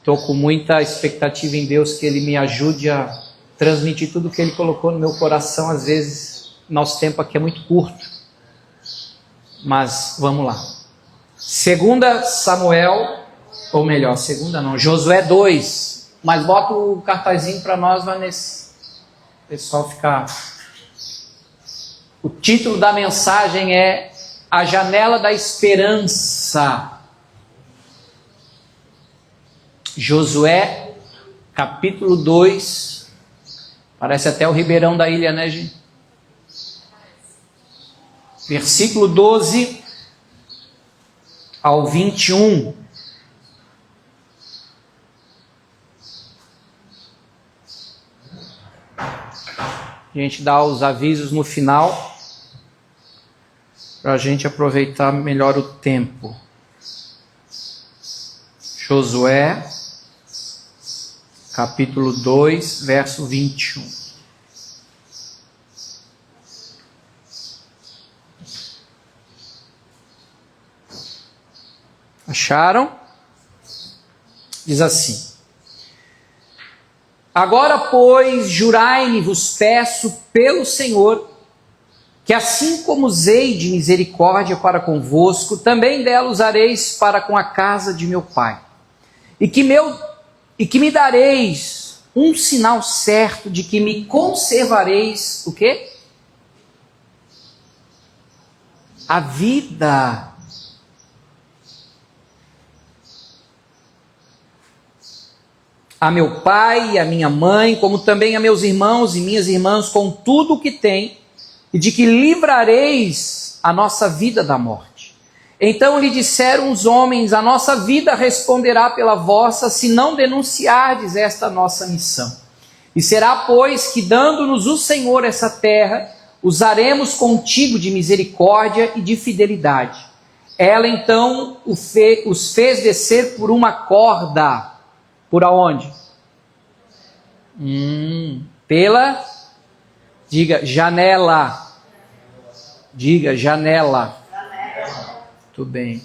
Estou com muita expectativa em Deus que Ele me ajude a transmitir tudo que Ele colocou no meu coração. Às vezes, nosso tempo aqui é muito curto. Mas vamos lá. Josué 2. Mas bota o cartazinho para nós, Vanessa. O pessoal ficar... O título da mensagem é A Janela da Esperança. Josué, capítulo 2. Parece até o Ribeirão da Ilha, né, gente? Versículo 12 ao 21. A gente dá os avisos no final, para a gente aproveitar melhor o tempo. Josué, capítulo 2, verso 21. Acharam? Diz assim: Agora, pois, jurai-me, vos peço pelo Senhor, que assim como usei de misericórdia para convosco, também dela usareis para com a casa de meu pai. E que me dareis um sinal certo de que me conservareis, o quê? A vida. A meu pai e a minha mãe, como também a meus irmãos e minhas irmãs, com tudo o que tem, e de que livrareis a nossa vida da morte. Então lhe disseram os homens: a nossa vida responderá pela vossa, se não denunciardes esta nossa missão. E será, pois, que dando-nos o Senhor essa terra, usaremos contigo de misericórdia e de fidelidade. Ela então os fez descer por uma corda. Por aonde? Diga, janela. Diga, janela. Muito bem.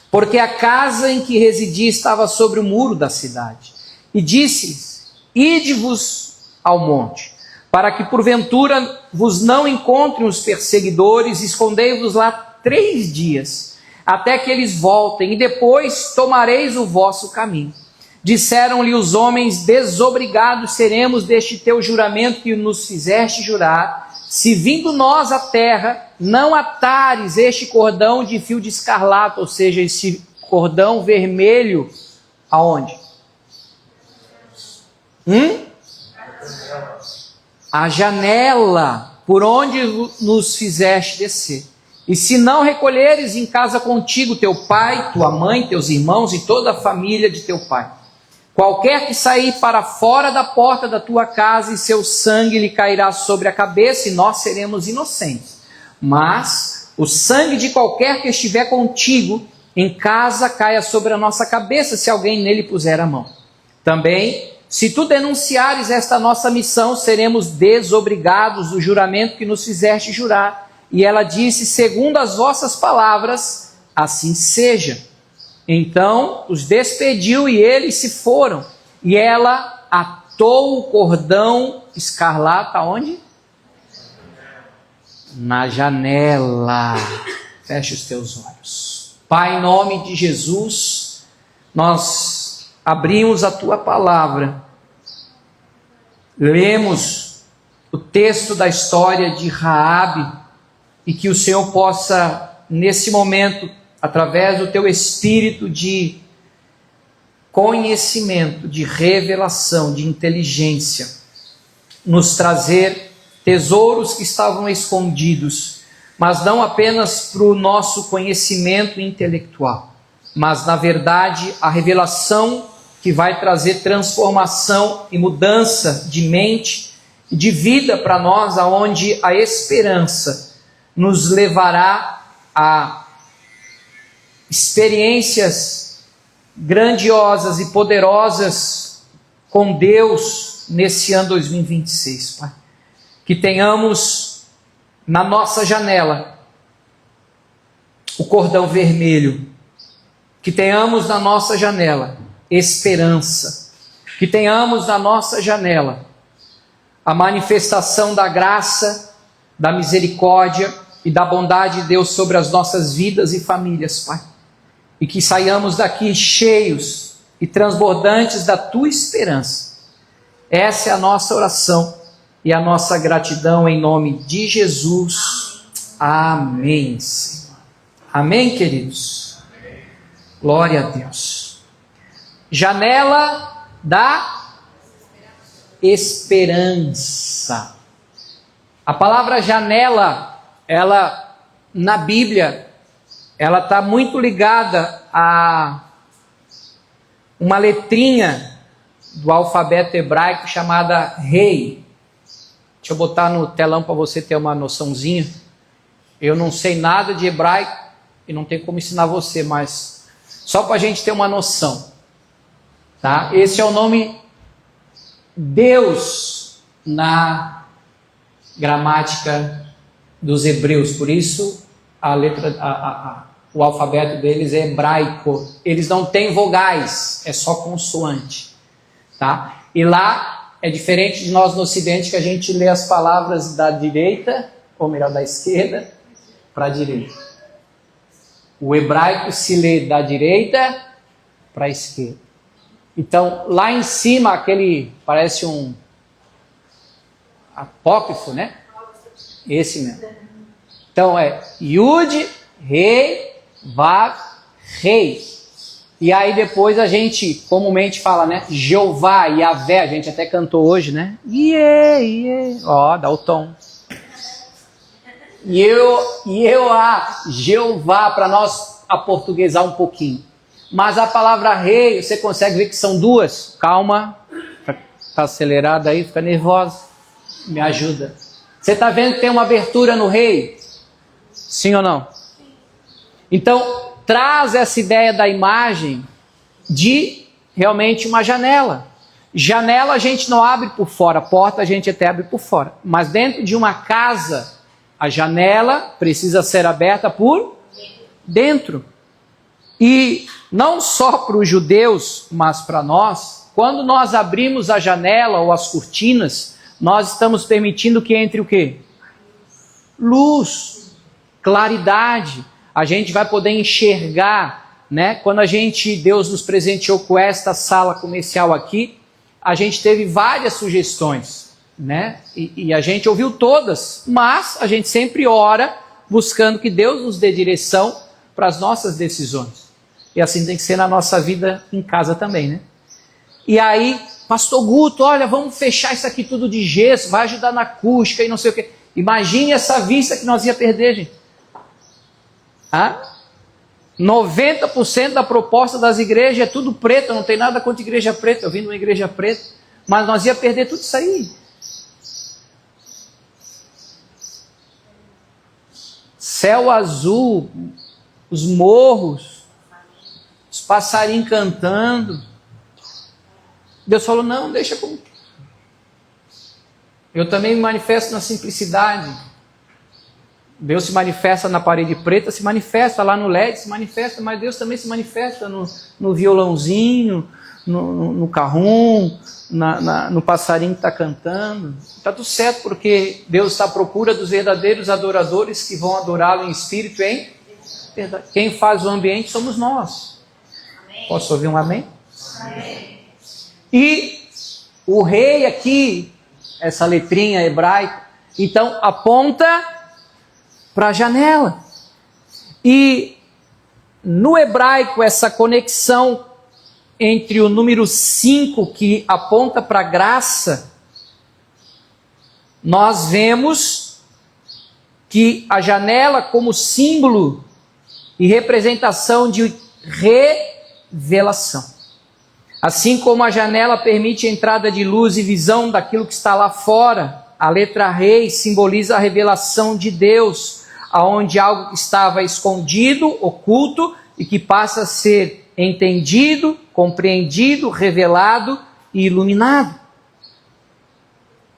Porque a casa em que residia estava sobre o muro da cidade. E disse-lhes: ide-vos ao monte, para que porventura vos não encontrem os perseguidores, escondei-vos lá 3 dias, até que eles voltem, e depois tomareis o vosso caminho. Disseram-lhe os homens: desobrigados seremos deste teu juramento que nos fizeste jurar, se vindo nós à terra, não atares este cordão de fio de escarlata, ou seja, este cordão vermelho, aonde? A janela, por onde nos fizeste descer. E se não recolheres em casa contigo teu pai, tua mãe, teus irmãos e toda a família de teu pai, qualquer que sair para fora da porta da tua casa, e seu sangue lhe cairá sobre a cabeça, e nós seremos inocentes. Mas o sangue de qualquer que estiver contigo em casa caia sobre a nossa cabeça, se alguém nele puser a mão. Também, se tu denunciares esta nossa missão, seremos desobrigados do juramento que nos fizeste jurar. E ela disse: segundo as vossas palavras, assim seja. Então os despediu e eles se foram. E ela atou o cordão escarlata onde? Na janela. Feche os teus olhos. Pai, em nome de Jesus, nós abrimos a tua palavra. Lemos o texto da história de Raabe, e que o Senhor possa, nesse momento, através do teu espírito de conhecimento, de revelação, de inteligência, nos trazer tesouros que estavam escondidos, mas não apenas para o nosso conhecimento intelectual, mas na verdade a revelação que vai trazer transformação e mudança de mente e de vida para nós, aonde a esperança nos levará a experiências grandiosas e poderosas com Deus nesse ano 2026, Pai. Que tenhamos na nossa janela o cordão vermelho, que tenhamos na nossa janela esperança. Que tenhamos na nossa janela a manifestação da graça, da misericórdia e da bondade de Deus sobre as nossas vidas e famílias, Pai. E que saiamos daqui cheios e transbordantes da Tua esperança. Essa é a nossa oração e a nossa gratidão em nome de Jesus. Amém, Senhor. Amém, queridos? Glória a Deus. Janela da esperança. A palavra janela, ela na Bíblia, ela está muito ligada a uma letrinha do alfabeto hebraico chamada rei. Deixa eu botar no telão para você ter uma noçãozinha. Eu não sei nada de hebraico e não tenho como ensinar você, mas só para a gente ter uma noção. Tá? Esse é o nome Deus na gramática dos hebreus. Por isso o alfabeto deles é hebraico. Eles não têm vogais, é só consoante. Tá? E lá é diferente de nós no Ocidente, que a gente lê as palavras da direita, ou melhor, da esquerda para a direita. O hebraico se lê da direita para a esquerda. Então, lá em cima, aquele parece um apócrifo, né? Esse mesmo. Então é Yud, Rei, Vav, Rei. E aí depois a gente comumente fala, né? Jeová, Yahvé, a gente até cantou hoje, né? Ó, dá o tom. Jeová, para nós aportuguesar um pouquinho. Mas a palavra rei, você consegue ver que são duas. Calma, tá acelerada aí, fica nervosa. Me ajuda. Você está vendo que tem uma abertura no rei? Sim ou não? Então, traz essa ideia da imagem de realmente uma janela. Janela a gente não abre por fora, porta a gente até abre por fora. Mas dentro de uma casa, a janela precisa ser aberta por dentro. E não só para os judeus, mas para nós, quando nós abrimos a janela ou as cortinas, nós estamos permitindo que entre o quê? Luz, claridade. A gente vai poder enxergar, né? Quando Deus nos presenteou com esta sala comercial aqui, a gente teve várias sugestões, né? E a gente ouviu todas, mas a gente sempre ora buscando que Deus nos dê direção para as nossas decisões. E assim tem que ser na nossa vida em casa também, né? E aí, pastor Guto, olha, vamos fechar isso aqui tudo de gesso, vai ajudar na acústica e não sei o quê. Imagine essa vista que nós ia perder, gente. 90% da proposta das igrejas é tudo preto, não tem nada contra igreja preta, eu vim de uma igreja preta, mas nós ia perder tudo isso aí. Céu azul, os morros, os passarinhos cantando. Deus falou, não, deixa como... Eu também me manifesto na simplicidade. Deus se manifesta na parede preta, se manifesta lá no LED, se manifesta, mas Deus também se manifesta no violãozinho, no carrum, no passarinho que está cantando. Está tudo certo, porque Deus está à procura dos verdadeiros adoradores que vão adorá-lo em espírito e em verdade. Quem faz o ambiente somos nós. Amém. Posso ouvir um amém? Amém. E o rei aqui, essa letrinha hebraica, então aponta para a janela. E no hebraico, essa conexão entre o número 5, que aponta para a graça, nós vemos que a janela, como símbolo e representação de revelação. Assim como a janela permite a entrada de luz e visão daquilo que está lá fora, a letra rei simboliza a revelação de Deus, aonde algo que estava escondido, oculto, e que passa a ser entendido, compreendido, revelado e iluminado.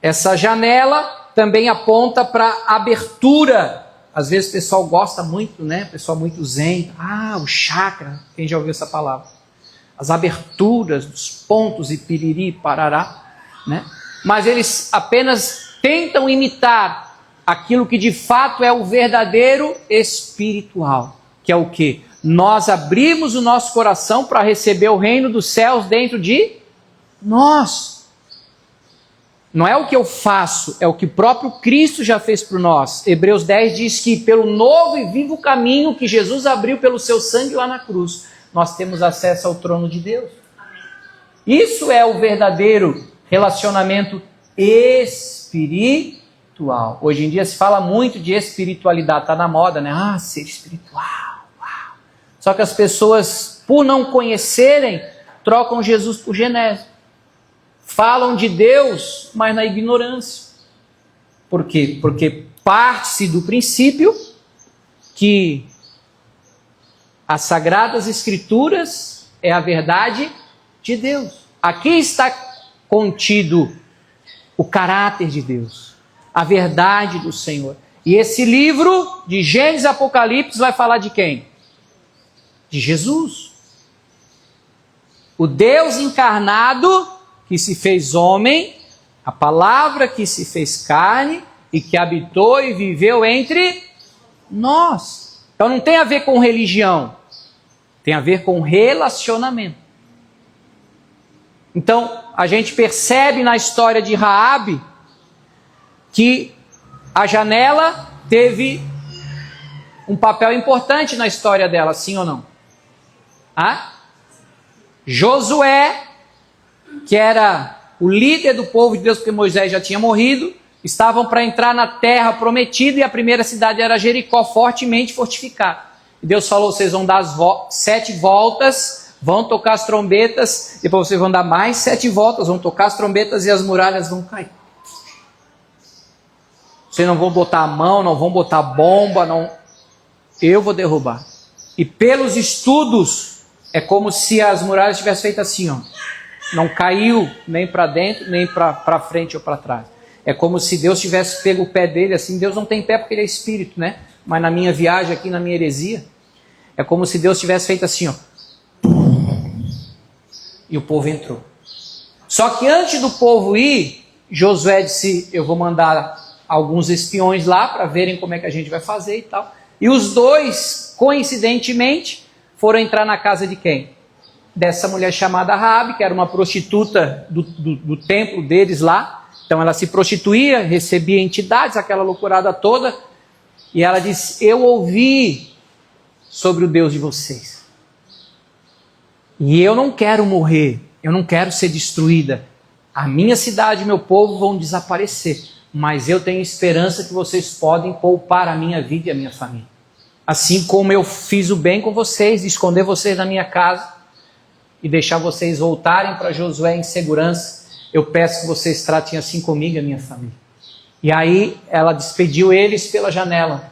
Essa janela também aponta para a abertura. Às vezes o pessoal gosta muito, né? O pessoal muito zen. O chakra. Quem já ouviu essa palavra? as aberturas dos pontos e piriri, parará, né? Mas eles apenas tentam imitar aquilo que de fato é o verdadeiro espiritual, que é o quê? Nós abrimos o nosso coração para receber o reino dos céus dentro de nós. Não é o que eu faço, é o que o próprio Cristo já fez por nós. Hebreus 10 diz que pelo novo e vivo caminho que Jesus abriu pelo seu sangue lá na cruz, nós temos acesso ao trono de Deus. Isso é o verdadeiro relacionamento espiritual. Hoje em dia se fala muito de espiritualidade, está na moda, né? Ah, ser espiritual. Uau. Só que as pessoas, por não conhecerem, trocam Jesus por Genésio. Falam de Deus, mas na ignorância. Por quê? Porque parte-se do princípio que as Sagradas Escrituras é a verdade de Deus. Aqui está contido o caráter de Deus, a verdade do Senhor. E esse livro de Gênesis e Apocalipse vai falar de quem? De Jesus. O Deus encarnado que se fez homem, a palavra que se fez carne e que habitou e viveu entre nós. Então não tem a ver com religião, tem a ver com relacionamento. Então a gente percebe na história de Raabe que a janela teve um papel importante na história dela, sim ou não? Josué, que era o líder do povo de Deus, porque Moisés já tinha morrido, estavam para entrar na terra prometida e a primeira cidade era Jericó, fortemente fortificada. E Deus falou, vocês vão dar as 7 voltas, vão tocar as trombetas, depois vocês vão dar mais 7 voltas, vão tocar as trombetas e as muralhas vão cair. Vocês não vão botar a mão, não vão botar bomba, não. Eu vou derrubar. E pelos estudos, é como se as muralhas tivessem feito assim, ó. Não caiu nem para dentro, nem para frente ou para trás. É como se Deus tivesse pego o pé dele assim. Deus não tem pé porque ele é espírito, né? Mas na minha viagem aqui, na minha heresia, é como se Deus tivesse feito assim, ó. E o povo entrou. Só que antes do povo ir, Josué disse, eu vou mandar alguns espiões lá para verem como é que a gente vai fazer e tal. E os dois, coincidentemente, foram entrar na casa de quem? Dessa mulher chamada Raabe, que era uma prostituta do templo deles lá. Então ela se prostituía, recebia entidades, aquela loucurada toda. E ela disse, eu ouvi sobre o Deus de vocês. E eu não quero morrer, eu não quero ser destruída. A minha cidade e meu povo vão desaparecer. Mas eu tenho esperança que vocês podem poupar a minha vida e a minha família. Assim como eu fiz o bem com vocês, de esconder vocês na minha casa e deixar vocês voltarem para Josué em segurança, eu peço que vocês tratem assim comigo e a minha família. E aí ela despediu eles pela janela.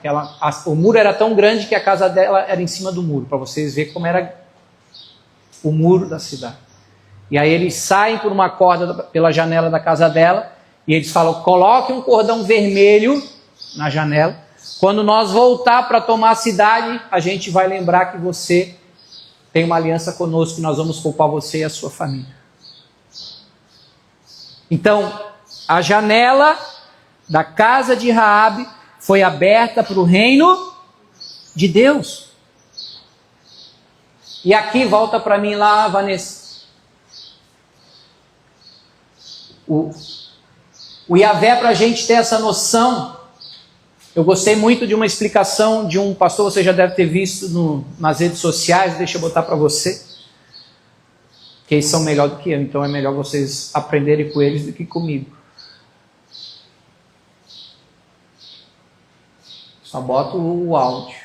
O muro era tão grande que a casa dela era em cima do muro, para vocês verem como era o muro da cidade. E aí eles saem por uma corda pela janela da casa dela, e eles falam, coloque um cordão vermelho na janela. Quando nós voltar para tomar a cidade, a gente vai lembrar que você tem uma aliança conosco, que nós vamos poupar você e a sua família. Então, a janela da casa de Raabe foi aberta para o reino de Deus. E aqui, volta para mim lá, Vanessa. O Yahvé, para a gente ter essa noção, eu gostei muito de uma explicação de um pastor, você já deve ter visto nas redes sociais, deixa eu botar para você, que eles são melhor do que eu, então é melhor vocês aprenderem com eles do que comigo. Só boto o áudio.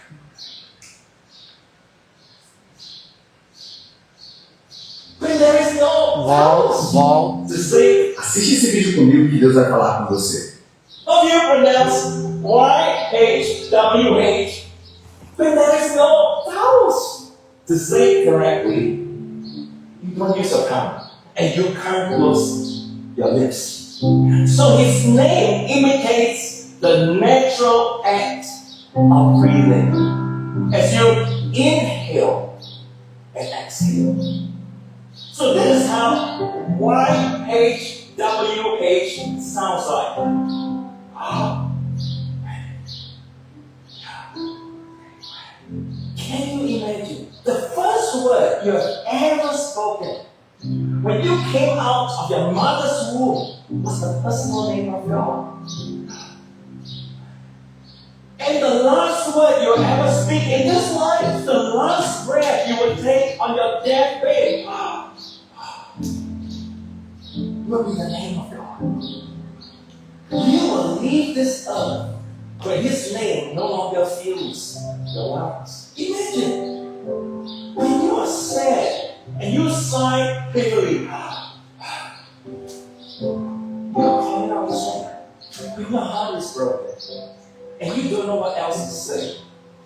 Volta. Assiste esse vídeo comigo que Deus vai falar com você. Of you pronounce YHWH, but there is no vowels to say it correctly. You don't use a count, and you can't close your lips. So his name imitates the natural act of breathing as you inhale and exhale. So this is how YHWH sounds like. Can you imagine the first word you have ever spoken when you came out of your mother's womb was the personal name of God? And the last word you will ever speak in this life, the last breath you will take on your deathbed, will be the name of God. You will leave this earth where His name no longer fills your lungs. Imagine when you are sad and you sigh heavily. You are calling out His name. When your heart is broken and you don't know what else to say,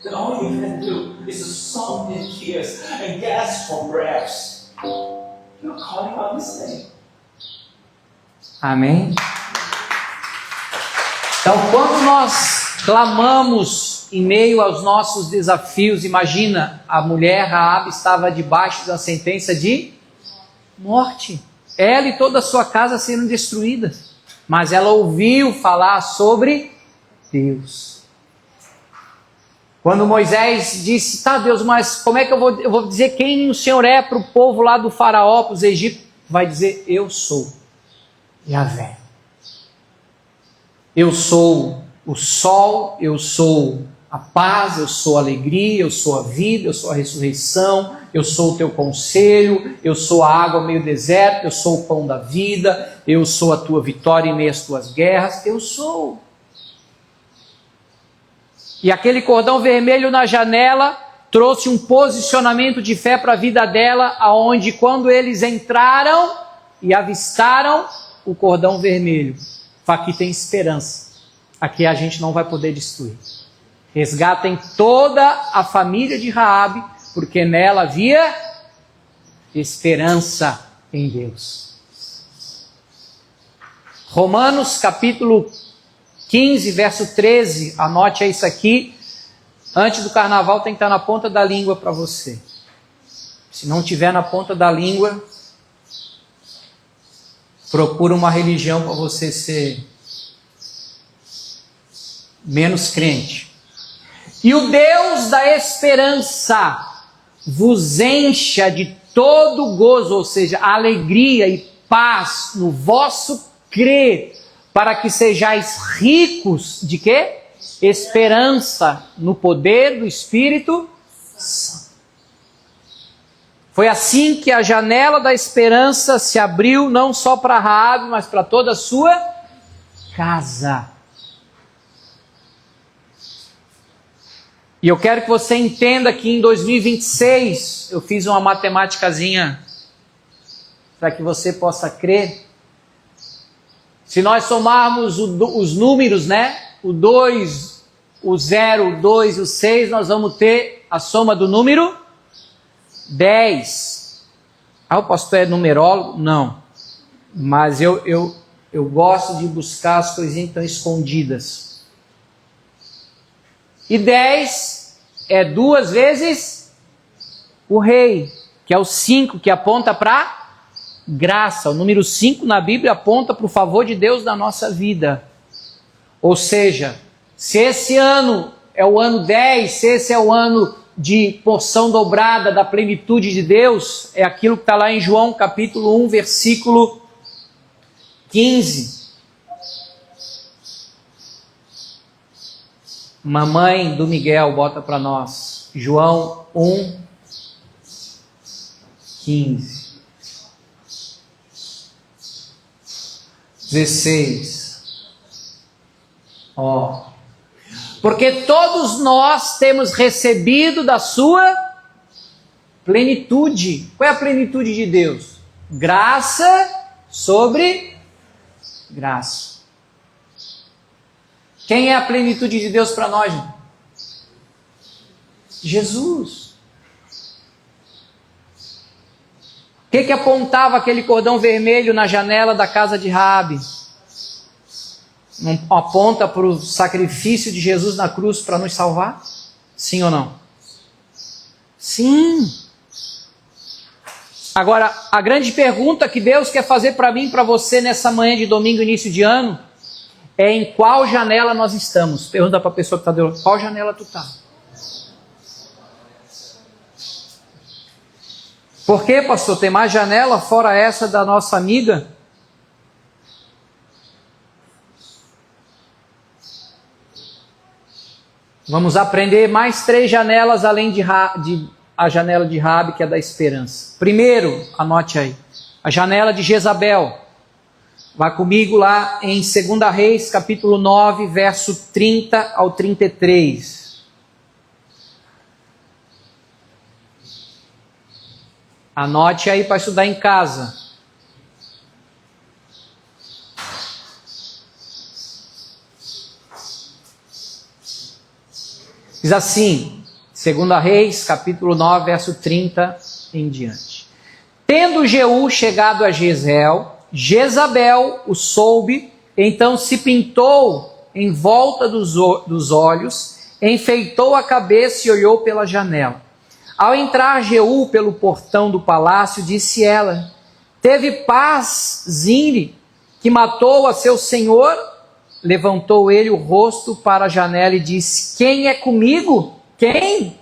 then all you can do is to sob in tears and gasp for breaths. You are calling out His name. Amém? Então, quando nós clamamos em meio aos nossos desafios, imagina, a mulher Raabe estava debaixo da sentença de morte. Ela e toda a sua casa sendo destruídas. Mas ela ouviu falar sobre Deus. Quando Moisés disse, tá Deus, mas como é que eu vou dizer quem o Senhor é para o povo lá do faraó, para os egípcios? Vai dizer, eu sou Yahvé. Eu sou o sol, eu sou a paz, eu sou a alegria, eu sou a vida, eu sou a ressurreição, eu sou o teu conselho, eu sou a água meio deserto, eu sou o pão da vida, eu sou a tua vitória em meio às tuas guerras, eu sou. E aquele cordão vermelho na janela trouxe um posicionamento de fé para a vida dela, aonde quando eles entraram e avistaram o cordão vermelho, aqui tem esperança, aqui a gente não vai poder destruir. Resgatem toda a família de Raabe, porque nela havia esperança em Deus. Romanos capítulo 15, verso 13, anote isso aqui, antes do carnaval tem que estar na ponta da língua para você. Se não tiver na ponta da língua, procura uma religião para você ser menos crente. E o Deus da esperança vos encha de todo gozo, ou seja, alegria e paz no vosso crer, para que sejais ricos de quê? Esperança no poder do Espírito Santo. Foi assim que a janela da esperança se abriu, não só para Raabe, mas para toda a sua casa. E eu quero que você entenda que em 2026, eu fiz uma matemáticazinha para que você possa crer. Se nós somarmos os números, né? O 2, o 0, o 2 e o 6, nós vamos ter a soma do número 10. O pastor é numerólogo? Não. Mas eu gosto de buscar as coisinhas que estão escondidas. E 10 é 2 vezes o rei, que é o 5, que aponta para graça. O número 5 na Bíblia aponta para o favor de Deus na nossa vida. Ou seja, se esse ano é o ano 10, se esse é o ano de porção dobrada da plenitude de Deus, é aquilo que está lá em João capítulo 1, versículo 15. Mamãe do Miguel, bota para nós. João 1, 15. 16. Porque todos nós temos recebido da sua plenitude. Qual é a plenitude de Deus? Graça sobre graça. Quem é a plenitude de Deus para nós? Jesus. O que apontava aquele cordão vermelho na janela da casa de Raabe? Não aponta para o sacrifício de Jesus na cruz para nos salvar? Sim ou não? Sim. Agora, a grande pergunta que Deus quer fazer para mim e para você nessa manhã de domingo, início de ano, é em qual janela nós estamos. Pergunta para a pessoa que está do lado, qual janela tu está? Por que, pastor? Tem mais janela fora essa da nossa amiga? Vamos aprender mais 3 janelas além de a janela de Raabe, que é da esperança. Primeiro, anote aí, a janela de Jezabel. Vá comigo lá em 2 Reis, capítulo 9, verso 30 ao 33. Anote aí para estudar em casa. Diz assim, 2 Reis, capítulo 9, verso 30 em diante. Tendo Jeú chegado a Jezreel, Jezabel o soube, então se pintou em volta dos olhos, enfeitou a cabeça e olhou pela janela. Ao entrar Jeú pelo portão do palácio, disse ela, teve paz Zimri, que matou a seu senhor? Levantou ele o rosto para a janela e disse, quem é comigo? Quem?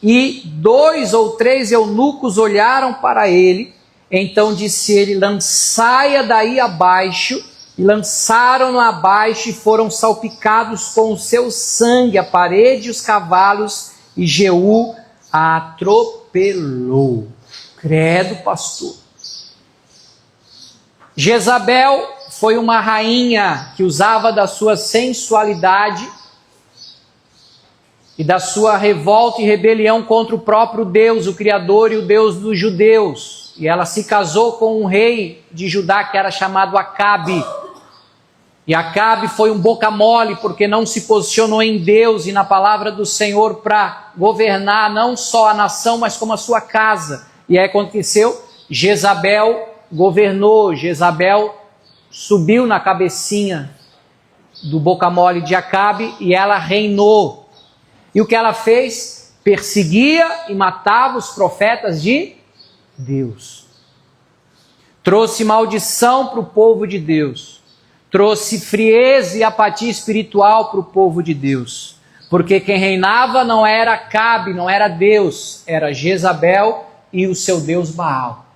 E 2 ou 3 eunucos olharam para ele, então disse ele, lançai-a daí abaixo, e lançaram-no abaixo e foram salpicados com o seu sangue, a parede e os cavalos, e Jeú a atropelou. Credo, pastor. Jezabel foi uma rainha que usava da sua sensualidade e da sua revolta e rebelião contra o próprio Deus, o Criador e o Deus dos judeus. E ela se casou com um rei de Judá que era chamado Acabe. E Acabe foi um boca mole porque não se posicionou em Deus e na palavra do Senhor para governar não só a nação, mas como a sua casa. E aí aconteceu, Jezabel governou, Jezabel subiu na cabecinha do boca mole de Acabe e ela reinou. E o que ela fez? Perseguia e matava os profetas de Deus. Trouxe maldição para o povo de Deus. Trouxe frieza e apatia espiritual para o povo de Deus. Porque quem reinava não era Acabe, não era Deus, era Jezabel e o seu Deus Baal.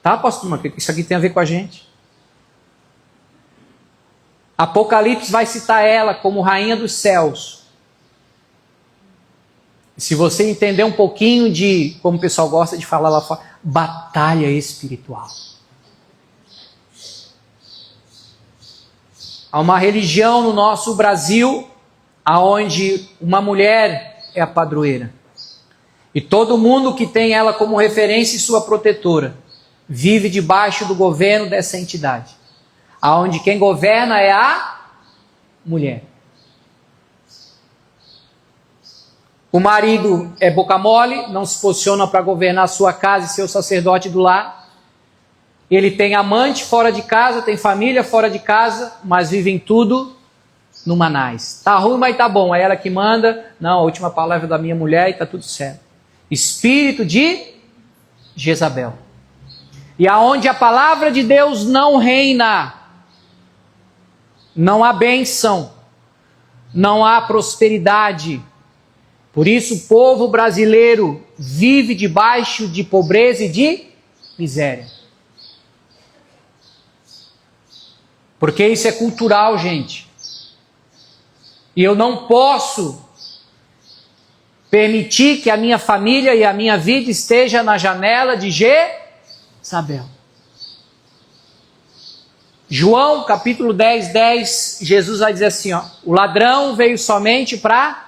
Tá, pastor? Isso aqui tem a ver com a gente. Apocalipse vai citar ela como rainha dos céus. Se você entender um pouquinho de, como o pessoal gosta de falar lá fora, batalha espiritual. Há uma religião no nosso Brasil, onde uma mulher é a padroeira. E todo mundo que tem ela como referência e sua protetora, vive debaixo do governo dessa entidade. Onde quem governa é a mulher. O marido é boca mole, não se posiciona para governar a sua casa e ser o sacerdote do lar. Ele tem amante fora de casa, tem família fora de casa, mas vivem tudo no manais. Tá ruim, mas tá bom. É ela que manda. Não, a última palavra da minha mulher e tá tudo certo. Espírito de Jezabel. E aonde a palavra de Deus não reina, não há bênção, não há prosperidade. Por isso o povo brasileiro vive debaixo de pobreza e de miséria. Porque isso é cultural, gente. E eu não posso permitir que a minha família e a minha vida esteja na janela de Jezabel. João capítulo 10, 10, Jesus vai dizer assim, ó, o ladrão veio somente para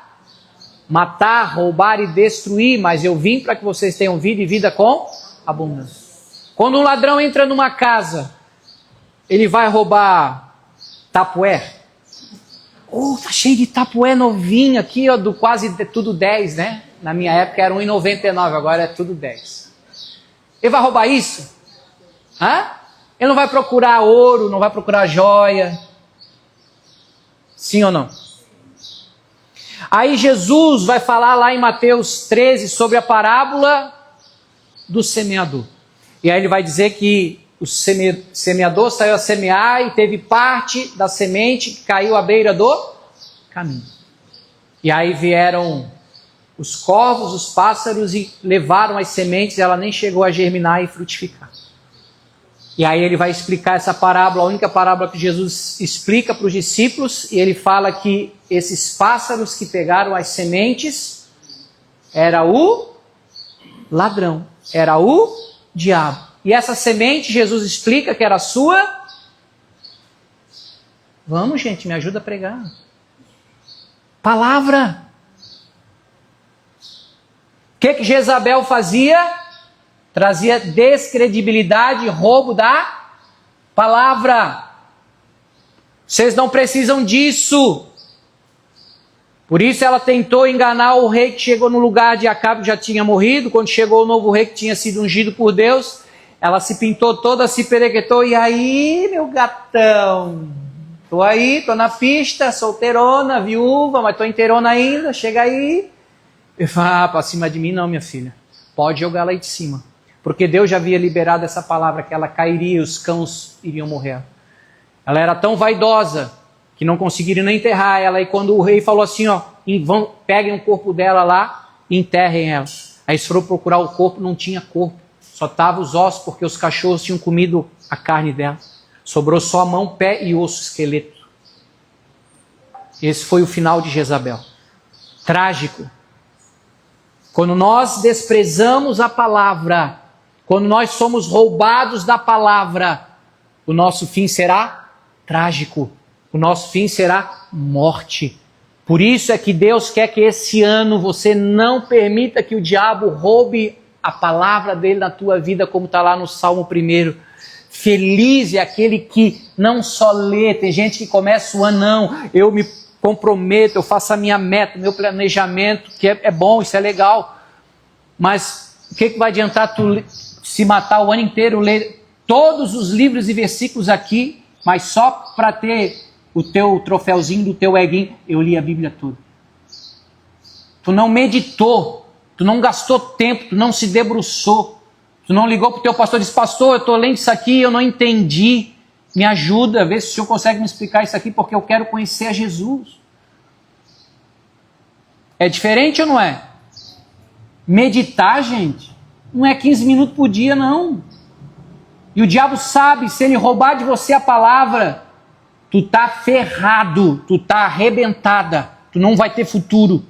matar, roubar e destruir, mas eu vim para que vocês tenham vida e vida com abundância. Quando um ladrão entra numa casa, ele vai roubar tapué. Tá cheio de tapué novinho aqui, ó, do quase tudo 10, né? Na minha época era 1,99, agora é tudo 10. Ele vai roubar isso? Ele não vai procurar ouro, não vai procurar joia. Sim ou não? Aí Jesus vai falar lá em Mateus 13 sobre a parábola do semeador. E aí ele vai dizer que o semeador saiu a semear e teve parte da semente que caiu à beira do caminho. E aí vieram os corvos, os pássaros e levaram as sementes, ela nem chegou a germinar e frutificar. E aí ele vai explicar essa parábola, a única parábola que Jesus explica para os discípulos, e ele fala que esses pássaros que pegaram as sementes era o ladrão, era o diabo. E essa semente, Jesus explica que era a sua... Vamos, gente, me ajuda a pregar. Palavra. O que Jezabel fazia? Trazia descredibilidade e roubo da palavra. Vocês não precisam disso. Por isso ela tentou enganar o rei que chegou no lugar de Acabe, que já tinha morrido. Quando chegou o novo rei que tinha sido ungido por Deus, ela se pintou toda, se perequetou. E aí, meu gatão? Tô aí, tô na pista, solteirona, viúva, mas tô inteirona ainda, chega aí. Eu falo, pra cima de mim não, minha filha. Pode jogar lá de cima. Porque Deus já havia liberado essa palavra que ela cairia e os cães iriam morrer. Ela era tão vaidosa que não conseguiram nem enterrar ela. E quando o rei falou assim, ó, peguem o corpo dela lá e enterrem ela. Aí eles foram procurar o corpo, não tinha corpo. Só estavam os ossos porque os cachorros tinham comido a carne dela. Sobrou só a mão, pé e osso, esqueleto. Esse foi o final de Jezabel. Trágico. Quando nós desprezamos a palavra, quando nós somos roubados da palavra, o nosso fim será trágico. O nosso fim será morte. Por isso é que Deus quer que esse ano você não permita que o diabo roube a palavra dele na tua vida, como está lá no Salmo 1. Feliz é aquele que não só lê, tem gente que começa o ano, não, eu me comprometo, eu faço a minha meta, o meu planejamento, que é bom, isso é legal, mas o que vai adiantar tu se matar o ano inteiro, ler todos os livros e versículos aqui, mas só para ter o teu troféuzinho do teu eguinho? Eu li a Bíblia toda. Tu não meditou, tu não gastou tempo, tu não se debruçou, tu não ligou para o teu pastor e disse, pastor, eu estou lendo isso aqui, eu não entendi, me ajuda, vê se o senhor consegue me explicar isso aqui, porque eu quero conhecer a Jesus. É diferente ou não é? Meditar, gente, não é 15 minutos por dia, não. E o diabo sabe, se ele roubar de você a palavra, tu tá ferrado, tu tá arrebentada, tu não vai ter futuro.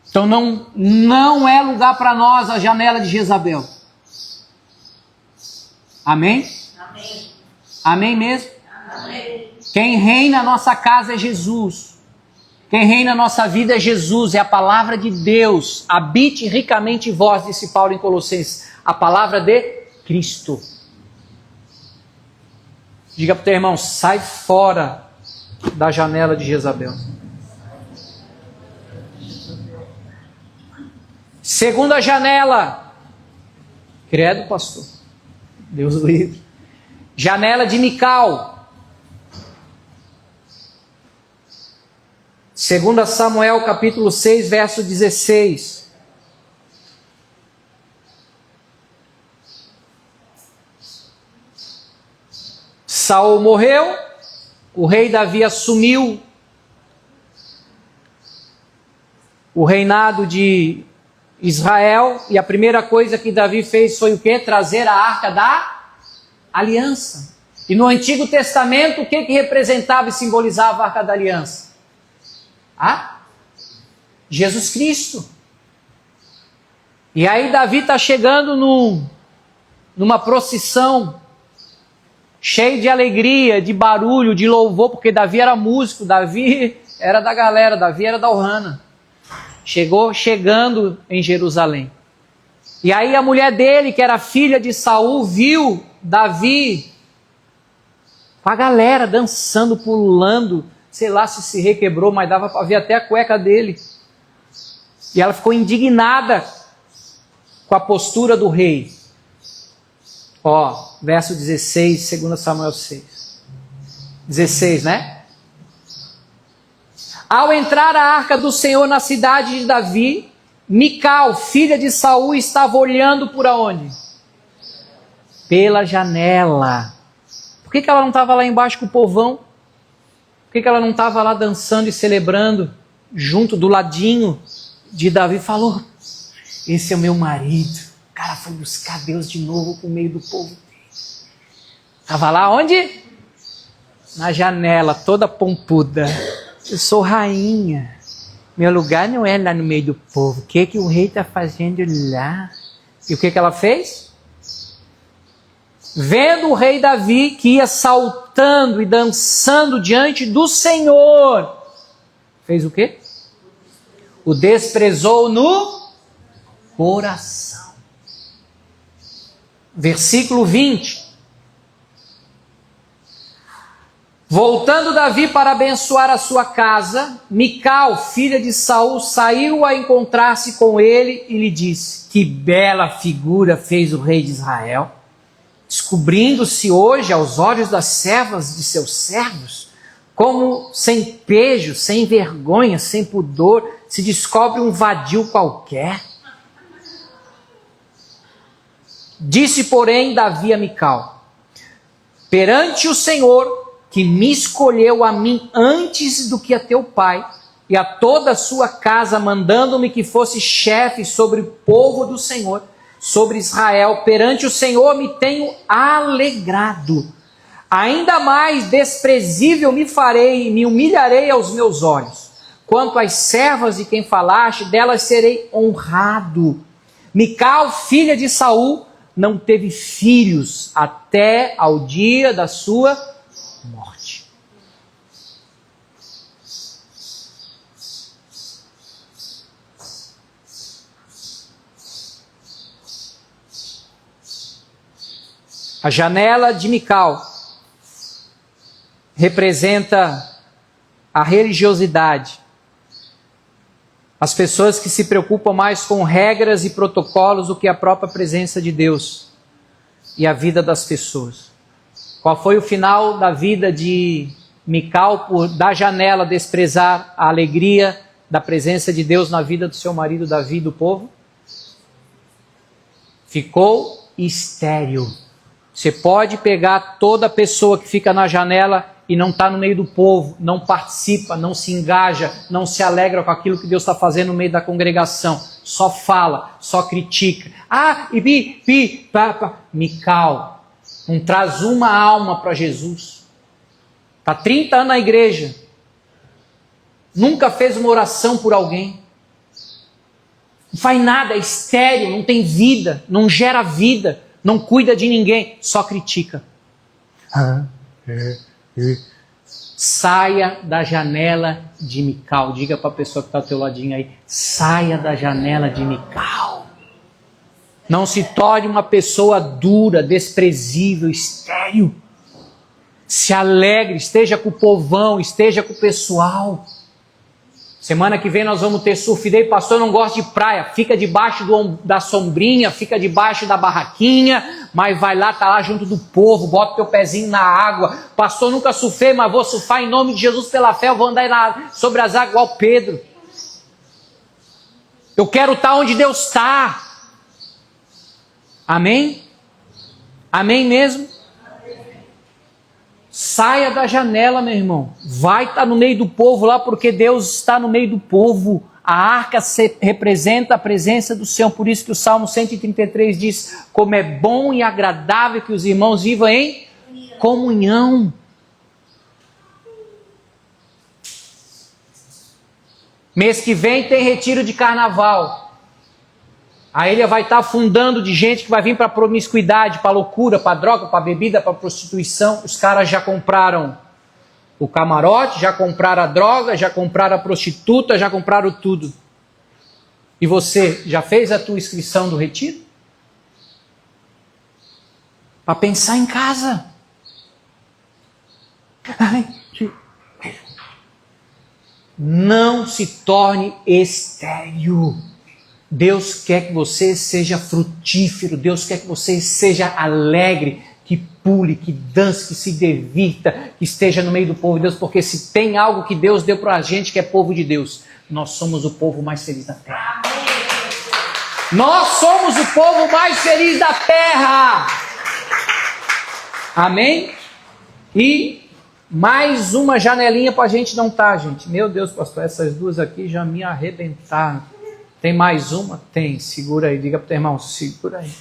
Então não é lugar para nós a janela de Jezabel. Amém? Amém. Amém mesmo? Amém. Quem reina na nossa casa é Jesus. Quem reina na nossa vida é Jesus, é a palavra de Deus. Habite ricamente em vós, disse Paulo em Colossenses. A palavra de Cristo. Diga para o teu irmão, sai fora da janela de Jezabel. Segunda janela. Credo, pastor. Deus livre. Janela de Mical. 2 Samuel capítulo 6, verso 16. Saul morreu, o rei Davi assumiu o reinado de Israel, e a primeira coisa que Davi fez foi o quê? Trazer a arca da aliança. E no Antigo Testamento, o que representava e simbolizava a arca da aliança? Jesus Cristo. E aí Davi está chegando numa procissão, cheio de alegria, de barulho, de louvor, porque Davi era músico, Davi era da galera, Davi era da Ohana. Chegando em Jerusalém. E aí a mulher dele, que era filha de Saul, viu Davi com a galera dançando, pulando, sei lá se requebrou, mas dava para ver até a cueca dele. E ela ficou indignada com a postura do rei. Verso 16, 2 Samuel 6. 16, né? Ao entrar a arca do Senhor na cidade de Davi, Mical, filha de Saul, estava olhando por aonde? Pela janela. Por que ela não estava lá embaixo com o povão? Por que ela não estava lá dançando e celebrando junto do ladinho de Davi? Falou, esse é o meu marido. O cara foi buscar Deus de novo por meio do povo. Estava lá onde? Na janela, toda pompuda. Eu sou rainha. Meu lugar não é lá no meio do povo. O que o rei está fazendo lá? E o que ela fez? Vendo o rei Davi que ia saltando e dançando diante do Senhor, fez o quê? O desprezou no coração. Versículo 20. Voltando Davi para abençoar a sua casa, Mical, filha de Saul, saiu a encontrar-se com ele e lhe disse: que bela figura fez o rei de Israel, descobrindo-se hoje aos olhos das servas de seus servos, como sem pejo, sem vergonha, sem pudor, se descobre um vadio qualquer. Disse, porém, Davi a Mical: perante o Senhor, que me escolheu a mim antes do que a teu pai, e a toda a sua casa, mandando-me que fosse chefe sobre o povo do Senhor, sobre Israel, perante o Senhor me tenho alegrado. Ainda mais desprezível me farei e me humilharei aos meus olhos. Quanto às servas de quem falaste, delas serei honrado. Mical, filha de Saul, não teve filhos até ao dia da sua morte. A janela de Mical representa a religiosidade. As pessoas que se preocupam mais com regras e protocolos do que a própria presença de Deus e a vida das pessoas. Qual foi o final da vida de Mical por da janela desprezar a alegria da presença de Deus na vida do seu marido Davi, do povo? Ficou estéril. Você pode pegar toda pessoa que fica na janela e não está no meio do povo, não participa, não se engaja, não se alegra com aquilo que Deus está fazendo no meio da congregação, só fala, só critica. Mical não traz uma alma para Jesus. Está 30 anos na igreja, nunca fez uma oração por alguém, não faz nada, é estéril, não tem vida, não gera vida, não cuida de ninguém, só critica. Saia da janela de Mical. Diga para a pessoa que está ao teu ladinho aí: saia da janela de Mical. Não se torne uma pessoa dura, desprezível, estéril. Se alegre, esteja com o povão, esteja com o pessoal. Semana que vem nós vamos ter surf day. Pastor, não gosta de praia. Fica debaixo da sombrinha, fica debaixo da barraquinha, mas vai lá, tá lá junto do povo, bota teu pezinho na água. Pastor, nunca surfei, mas vou surfar em nome de Jesus pela fé, eu vou andar sobre as águas igual Pedro. Eu quero estar onde Deus está. Amém? Amém mesmo? Saia da janela, meu irmão. Vai estar no meio do povo lá, porque Deus está no meio do povo. A arca representa a presença do Senhor. Por isso que o Salmo 133 diz: como é bom e agradável que os irmãos vivam em comunhão. Mês que vem tem retiro de carnaval. A ilha vai estar afundando de gente que vai vir para promiscuidade, para loucura, para droga, para bebida, para prostituição. Os caras já compraram o camarote, já compraram a droga, já compraram a prostituta, já compraram tudo. E você já fez a tua inscrição do retiro? Para pensar em casa. Não se torne estéril. Deus quer que você seja frutífero, Deus quer que você seja alegre, que pule, que dance, que se divirta, que esteja no meio do povo de Deus, porque se tem algo que Deus deu para a gente que é povo de Deus, nós somos o povo mais feliz da terra. Nós somos o povo mais feliz da terra. Amém? E mais uma janelinha para a gente não tá, gente. Meu Deus, pastor, essas duas aqui já me arrebentaram. Tem mais uma? Tem. Segura aí, diga para o teu irmão, segura aí.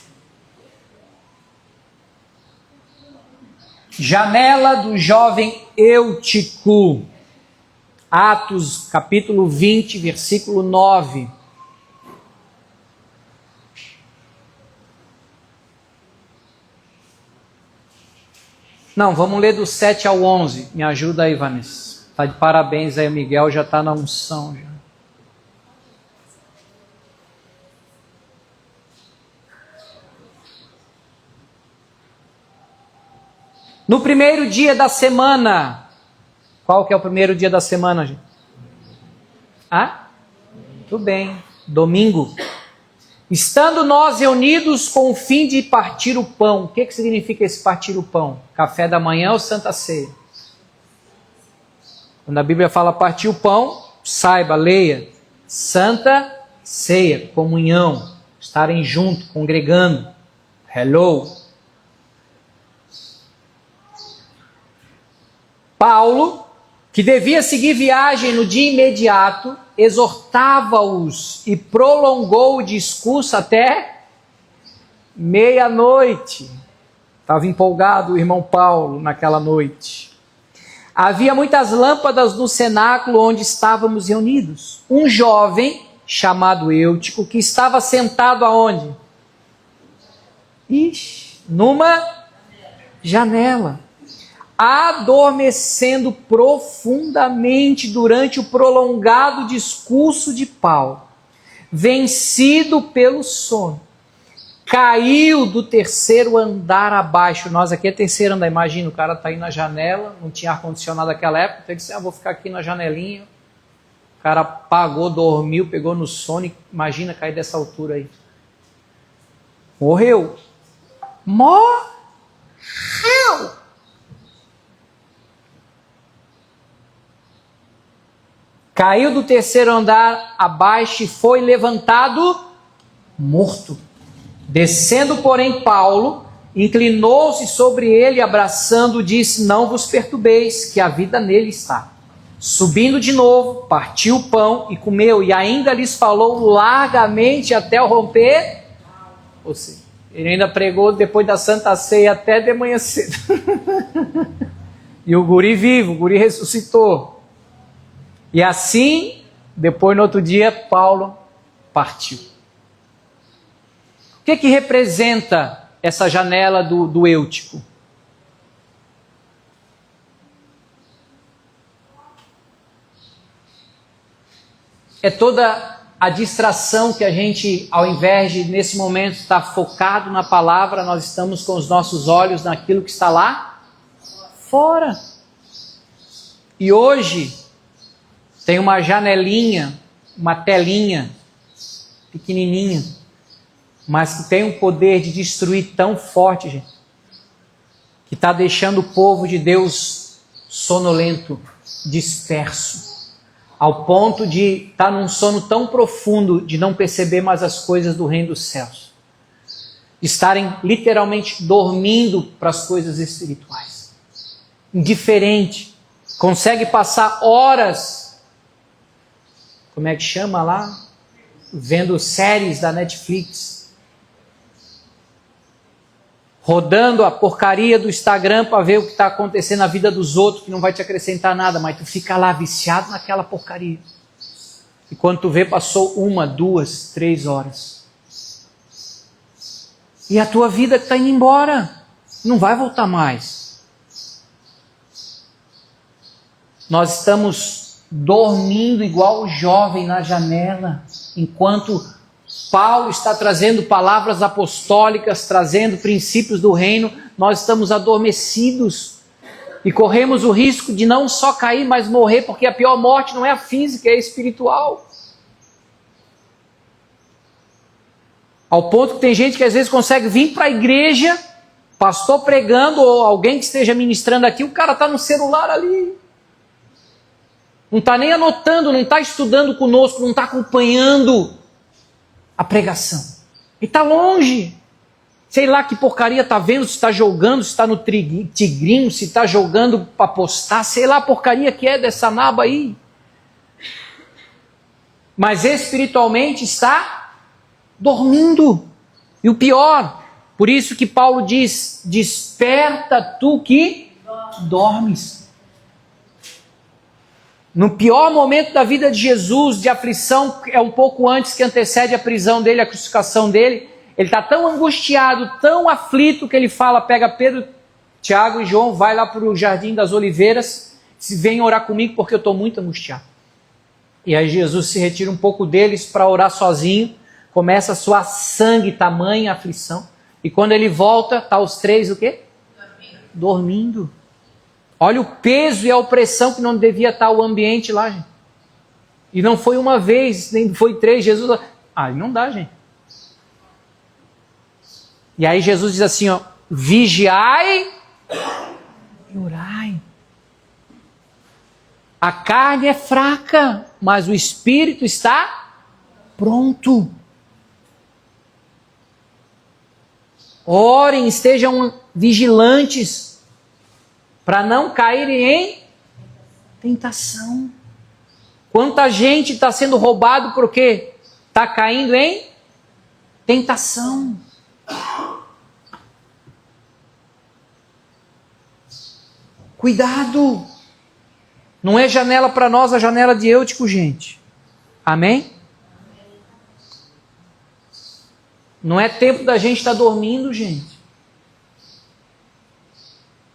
Janela do jovem Eutico. Atos, capítulo 20, versículo 9. Não, vamos ler do 7 ao 11. Me ajuda aí, Vanessa. Está de parabéns aí, o Miguel já está na unção. Já. No primeiro dia da semana. Qual que é o primeiro dia da semana, gente? Ah? Tudo bem. Domingo. Estando nós reunidos com o fim de partir o pão. O que significa esse partir o pão? Café da manhã ou Santa Ceia? Quando a Bíblia fala partir o pão, saiba, leia. Santa Ceia, comunhão, estarem juntos, congregando. Hello. Paulo, que devia seguir viagem no dia imediato, exortava-os e prolongou o discurso até meia-noite. Estava empolgado o irmão Paulo naquela noite. Havia muitas lâmpadas no cenáculo onde estávamos reunidos. Um jovem chamado Eutico, que estava sentado aonde? Numa janela, adormecendo profundamente durante o prolongado discurso de Paulo, vencido pelo sono, caiu do terceiro andar abaixo. Nós aqui é terceiro andar, imagina, o cara está aí na janela, não tinha ar-condicionado naquela época, então ele disse, vou ficar aqui na janelinha. O cara apagou, dormiu, pegou no sono, imagina cair dessa altura aí. Morreu. Morreu. Caiu do terceiro andar abaixo e foi levantado morto. Descendo, porém, Paulo, inclinou-se sobre ele, abraçando, disse, não vos perturbeis, que a vida nele está. Subindo de novo, partiu o pão e comeu, e ainda lhes falou largamente até o romper. Ou seja, ele ainda pregou depois da Santa Ceia até de manhã cedo. E o guri vivo, o guri ressuscitou. E assim, depois no outro dia, Paulo partiu. O que representa essa janela do Eutico? É toda a distração que a gente, ao invés de nesse momento estar focado na palavra, nós estamos com os nossos olhos naquilo que está lá fora. E hoje tem uma janelinha, uma telinha pequenininha, mas que tem um poder de destruir tão forte, gente, que está deixando o povo de Deus sonolento, disperso, ao ponto de estar num sono tão profundo de não perceber mais as coisas do reino dos céus, estarem literalmente dormindo para as coisas espirituais, indiferente, consegue passar horas, como é que chama lá? Vendo séries da Netflix, rodando a porcaria do Instagram para ver o que está acontecendo na vida dos outros, que não vai te acrescentar nada, mas tu fica lá viciado naquela porcaria. E quando tu vê, passou 1, 2, 3 horas. E a tua vida está indo embora, não vai voltar mais. Nós estamos dormindo igual o jovem na janela, enquanto Paulo está trazendo palavras apostólicas, trazendo princípios do reino, nós estamos adormecidos e corremos o risco de não só cair, mas morrer, porque a pior morte não é a física, é a espiritual. Ao ponto que tem gente que às vezes consegue vir para a igreja, Pastor pregando ou alguém que esteja ministrando aqui, o cara está no celular ali. Não está nem anotando, não está estudando conosco, não está acompanhando a pregação. Ele está longe. Sei lá que porcaria está vendo, se está jogando, se está no tigrinho, se está jogando para postar, sei lá a porcaria que é dessa naba aí. Mas espiritualmente está dormindo. E o pior, por isso que Paulo diz, desperta tu que dormes. No pior momento da vida de Jesus, de aflição, é um pouco antes que antecede a prisão dele, a crucificação dele, ele está tão angustiado, tão aflito, que ele fala, pega Pedro, Tiago e João, vai lá para o Jardim das Oliveiras, vem orar comigo porque eu estou muito angustiado. E aí Jesus se retira um pouco deles para orar sozinho, começa a suar sangue, tamanha aflição. E quando ele volta, tá os três o quê? Dormindo. Olha o peso e a opressão que não devia estar o ambiente lá, gente. E não foi uma vez, nem foi 3, Jesus... não dá, gente. E aí Jesus diz assim, ó, vigiai e orai. A carne é fraca, mas o espírito está pronto. Orem, estejam vigilantes, para não caírem em tentação. Quanta gente está sendo roubado porque está caindo em tentação. Cuidado. Não é janela para nós, a janela de Eutico, gente. Amém? Não é tempo da gente estar dormindo, gente.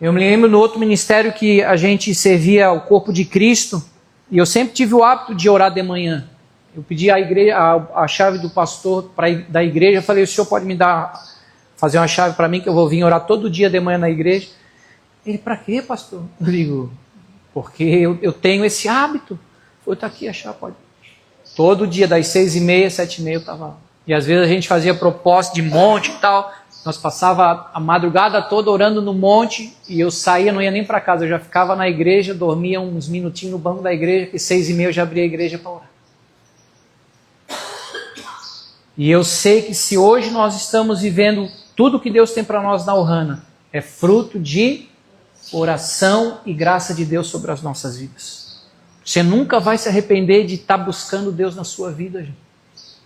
Eu me lembro no outro ministério que a gente servia o corpo de Cristo, e eu sempre tive o hábito de orar de manhã. Eu pedi à igreja, a chave do pastor da igreja, eu falei, o senhor pode me fazer uma chave para mim, que eu vou vir orar todo dia de manhã na igreja? Ele, para quê, pastor? Eu digo, porque eu tenho esse hábito. Eu estou aqui, a chave, pode. Todo dia, das 6h30, 7h30 eu estava lá. E às vezes a gente fazia propósito de monte e tal. Nós passava a madrugada toda orando no monte e eu saía, não ia nem para casa. Eu já ficava na igreja, dormia uns minutinhos no banco da igreja, que 6h30 eu já abria a igreja para orar. E eu sei que se hoje nós estamos vivendo tudo que Deus tem para nós na Ohana, é fruto de oração e graça de Deus sobre as nossas vidas. Você nunca vai se arrepender de estar buscando Deus na sua vida, gente.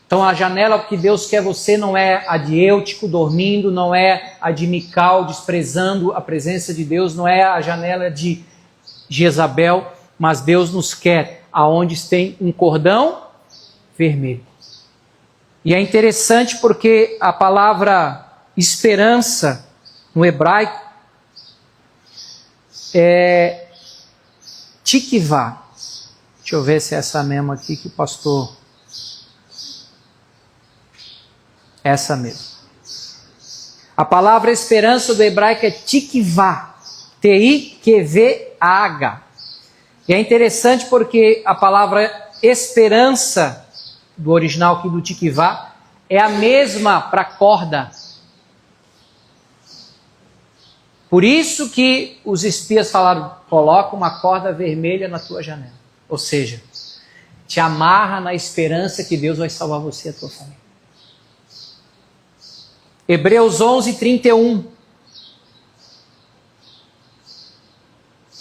Então a janela que Deus quer você não é a de Eutico dormindo, não é a de Mical desprezando a presença de Deus, não é a janela de Jezabel, mas Deus nos quer aonde tem um cordão vermelho. E é interessante porque a palavra esperança no hebraico é tikvá. Deixa eu ver se é essa mesmo aqui que o pastor... Essa mesmo. A palavra esperança do hebraico é tikvá. T-I-Q-V-A-H. E é interessante porque a palavra esperança, do original aqui do tikvá, é a mesma para corda. Por isso que os espias falaram, coloca uma corda vermelha na tua janela. Ou seja, te amarra na esperança que Deus vai salvar você e a tua família. Hebreus 11:31.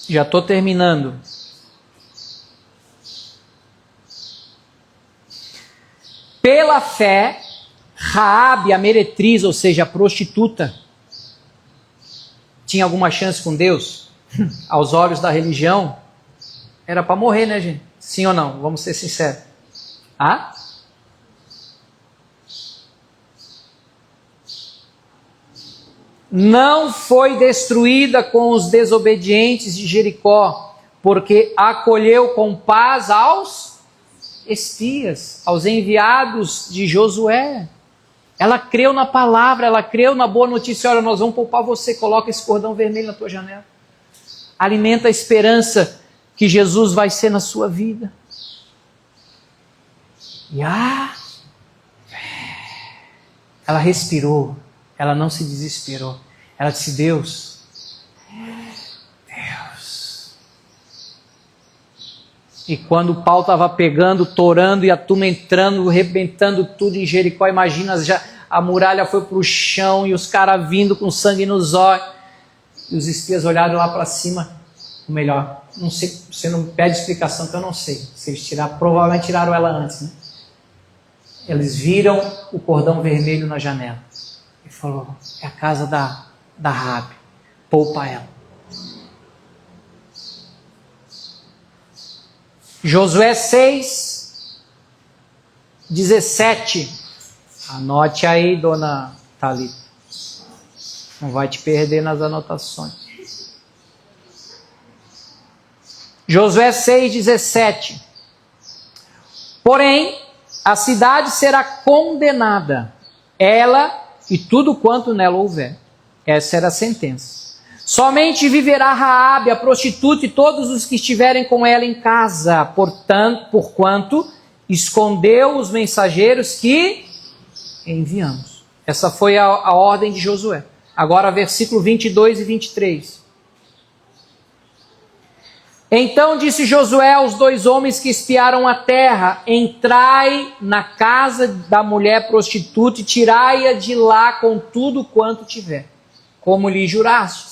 Já estou terminando. Pela fé, Raabe, a meretriz, ou seja, a prostituta, tinha alguma chance com Deus? Aos olhos da religião, era para morrer, né, gente? Sim ou não? Vamos ser sinceros. Não foi destruída com os desobedientes de Jericó, porque acolheu com paz aos espias, aos enviados de Josué. Ela creu na palavra, ela creu na boa notícia. Olha, nós vamos poupar você, coloca esse cordão vermelho na tua janela. Alimenta a esperança que Jesus vai ser na sua vida. E ela respirou. Ela não se desesperou. Ela disse: Deus. E quando o pau estava pegando, torando, e a turma entrando, arrebentando tudo em Jericó, imagina, já a muralha foi para o chão e os caras vindo com sangue nos olhos. E os espias olharam lá para cima. Ou melhor, não sei, você não pede explicação que eu não sei. Vocês provavelmente tiraram ela antes, né? Eles viram o cordão vermelho na janela. E falou: é a casa da Raabe. Poupa ela. Josué 6, 17. Anote aí, dona Thalita. Não vai te perder nas anotações. Josué 6, 17. Porém, a cidade será condenada, ela e tudo quanto nela houver. Essa era a sentença. Somente viverá Raabe, a prostituta, e todos os que estiverem com ela em casa, porquanto escondeu os mensageiros que enviamos. Essa foi a ordem de Josué. Agora, versículo 22 e 23. Então disse Josué aos 2 homens que espiaram a terra: entrai na casa da mulher prostituta e tirai-a de lá com tudo quanto tiver, como lhe jurastes.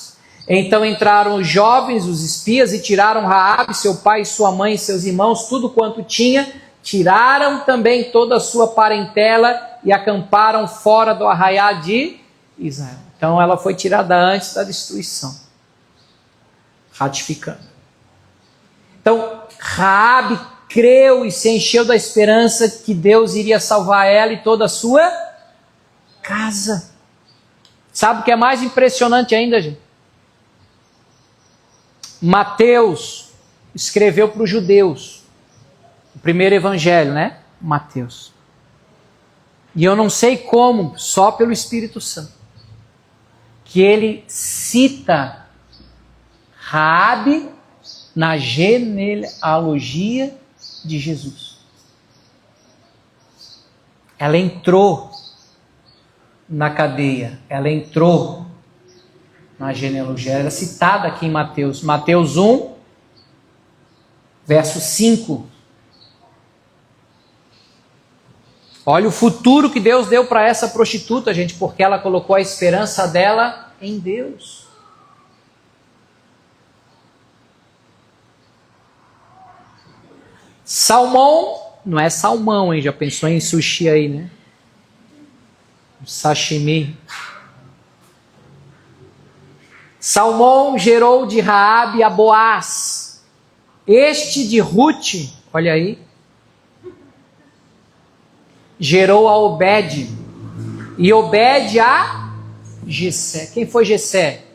Então entraram os jovens, os espias, e tiraram Raabe, seu pai, sua mãe e seus irmãos, tudo quanto tinha. Tiraram também toda a sua parentela e acamparam fora do arraiá de Israel. Então ela foi tirada antes da destruição. Ratificando. Então Raabe creu e se encheu da esperança que Deus iria salvar ela e toda a sua casa. Sabe o que é mais impressionante ainda, gente? Mateus escreveu para os judeus, o primeiro evangelho, né? Mateus. E eu não sei como, só pelo Espírito Santo, que ele cita Raabe na genealogia de Jesus. Ela entrou na cadeia, ela entrou na genealogia, era citada aqui em Mateus. Mateus 1, verso 5. Olha o futuro que Deus deu para essa prostituta, gente, porque ela colocou a esperança dela em Deus. Salmão, não é salmão, hein? Já pensou em sushi aí, né? Sashimi. Salmão gerou de Raabe a Boaz, este de Ruth, olha aí, gerou a Obed, e Obed a Jessé. Quem foi Jessé?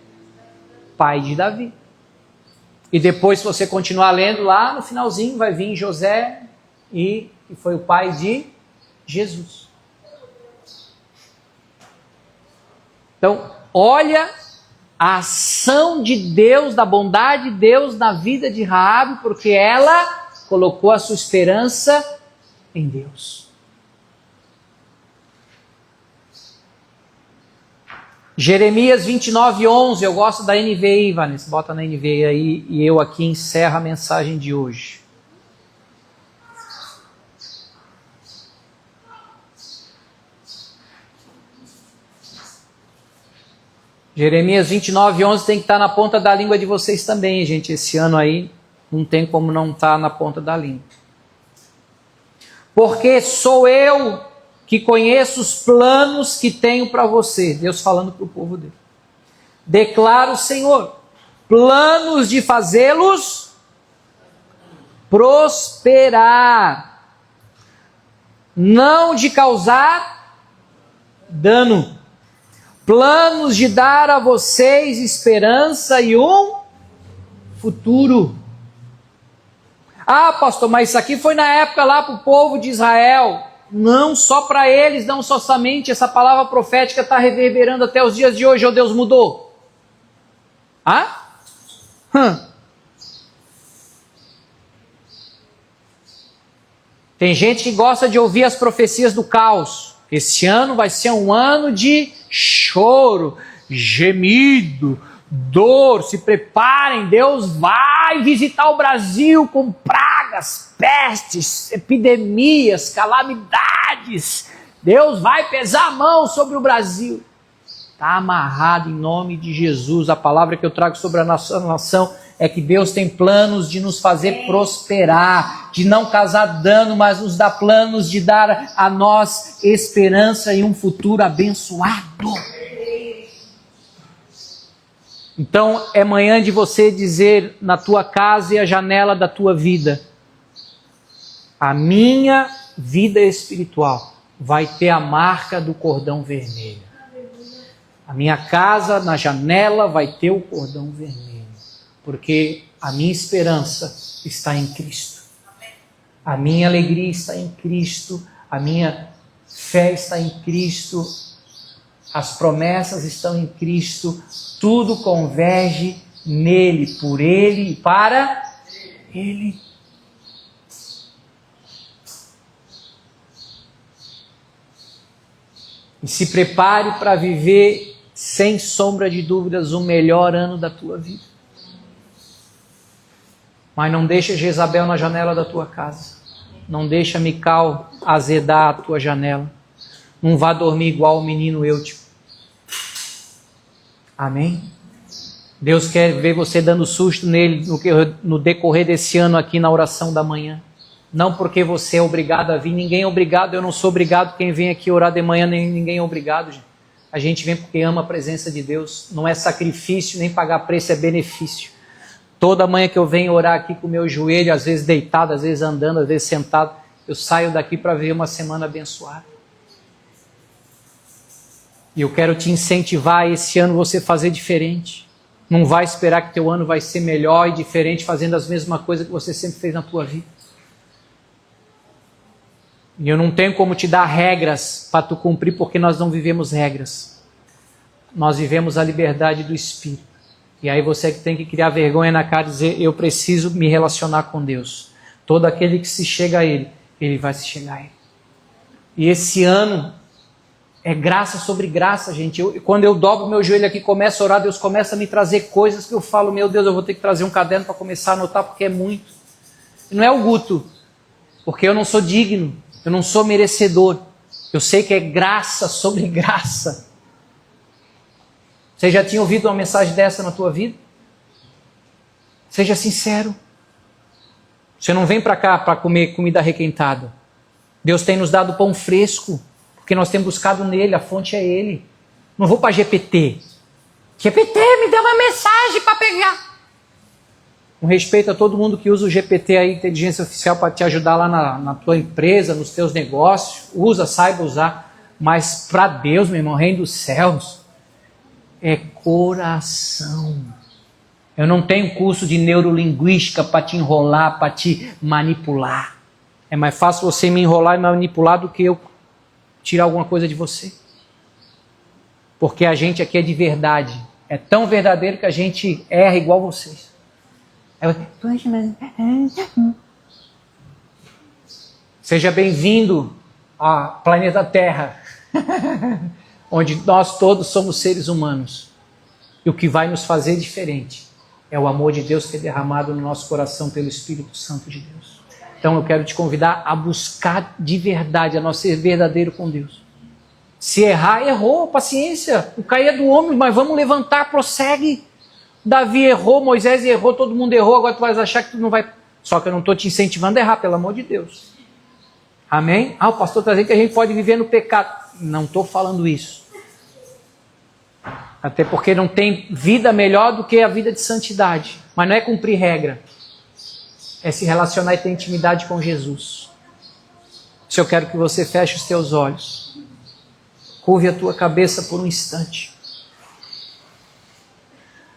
Pai de Davi. E depois, se você continuar lendo lá, no finalzinho vai vir José, e foi o pai de Jesus. Então, olha a ação de Deus, da bondade de Deus na vida de Raabe, porque ela colocou a sua esperança em Deus. Jeremias 29:11, eu gosto da NVI, Vanessa, bota na NVI aí, e eu aqui encerro a mensagem de hoje. Jeremias 29:11 tem que estar na ponta da língua de vocês também, gente. Esse ano aí não tem como não estar na ponta da língua. Porque sou eu que conheço os planos que tenho para você. Deus falando para o povo dele. Declara o Senhor, planos de fazê-los prosperar, não de causar dano. Planos de dar a vocês esperança e um futuro. Ah, pastor, mas isso aqui foi na época lá para o povo de Israel. Não só para eles, não só somente. Essa palavra profética está reverberando até os dias de hoje, ou Deus mudou? Tem gente que gosta de ouvir as profecias do caos. Esse ano vai ser um ano de choro, gemido, dor. Se preparem, Deus vai visitar o Brasil com pragas, pestes, epidemias, calamidades. Deus vai pesar a mão sobre o Brasil. Está amarrado em nome de Jesus. A palavra que eu trago sobre a nossa nação é que Deus tem planos de nos fazer prosperar, de não causar dano, mas nos dá planos de dar a nós esperança e um futuro abençoado. Então é manhã de você dizer na tua casa e a janela da tua vida: a minha vida espiritual vai ter a marca do cordão vermelho. A minha casa, na janela, vai ter o cordão vermelho. Porque a minha esperança está em Cristo. A minha alegria está em Cristo. A minha fé está em Cristo. As promessas estão em Cristo. Tudo converge nele, por ele e para ele. E se prepare para viver, sem sombra de dúvidas, o melhor ano da tua vida. Mas não deixa Jezabel na janela da tua casa. Não deixa Mical azedar a tua janela. Não vá dormir igual o menino Eutico. Amém? Deus quer ver você dando susto nele no decorrer desse ano aqui na oração da manhã. Não porque você é obrigado a vir, ninguém é obrigado, eu não sou obrigado, quem vem aqui orar de manhã, ninguém é obrigado, gente. A gente vem porque ama a presença de Deus, não é sacrifício, nem pagar preço, é benefício. Toda manhã que eu venho orar aqui com o meu joelho, às vezes deitado, às vezes andando, às vezes sentado, eu saio daqui para ver uma semana abençoada. E eu quero te incentivar esse ano você fazer diferente. Não vai esperar que teu ano vai ser melhor e diferente fazendo as mesmas coisas que você sempre fez na tua vida. E eu não tenho como te dar regras para tu cumprir, porque nós não vivemos regras. Nós vivemos a liberdade do Espírito. E aí você tem que criar vergonha na cara e dizer: eu preciso me relacionar com Deus. Todo aquele que se chega a Ele, Ele vai se chegar a Ele. E esse ano é graça sobre graça, gente. Quando eu dobro meu joelho aqui e começo a orar, Deus começa a me trazer coisas que eu falo: meu Deus, eu vou ter que trazer um caderno para começar a anotar, porque é muito. E não é o Guto, porque eu não sou digno. Eu não sou merecedor. Eu sei que é graça sobre graça. Você já tinha ouvido uma mensagem dessa na tua vida? Seja sincero. Você não vem para cá para comer comida requentada. Deus tem nos dado pão fresco, porque nós temos buscado nele, a fonte é ele. Não vou para GPT. GPT, me dá uma mensagem para pegar. Com respeito a todo mundo que usa o GPT, a inteligência artificial, para te ajudar lá na tua empresa, nos teus negócios. Usa, saiba usar. Mas para Deus, meu irmão, reino dos céus, é coração. Eu não tenho curso de neurolinguística para te enrolar, para te manipular. É mais fácil você me enrolar e me manipular do que eu tirar alguma coisa de você. Porque a gente aqui é de verdade. É tão verdadeiro que a gente erra igual vocês. Seja bem-vindo ao planeta Terra, onde nós todos somos seres humanos. E o que vai nos fazer diferente é o amor de Deus que é derramado no nosso coração pelo Espírito Santo de Deus. Então eu quero te convidar a buscar de verdade, a nós ser verdadeiro com Deus. Se errar, errou, paciência. O cair é do homem, mas vamos levantar, prossegue. Davi errou, Moisés errou, todo mundo errou, agora tu vais achar que tu não vai... Só que eu não estou te incentivando a errar, pelo amor de Deus. Amém? O pastor está dizendo que a gente pode viver no pecado. Não estou falando isso. Até porque não tem vida melhor do que a vida de santidade. Mas não é cumprir regra. É se relacionar e ter intimidade com Jesus. Se eu quero que você feche os teus olhos. Curve a tua cabeça por um instante.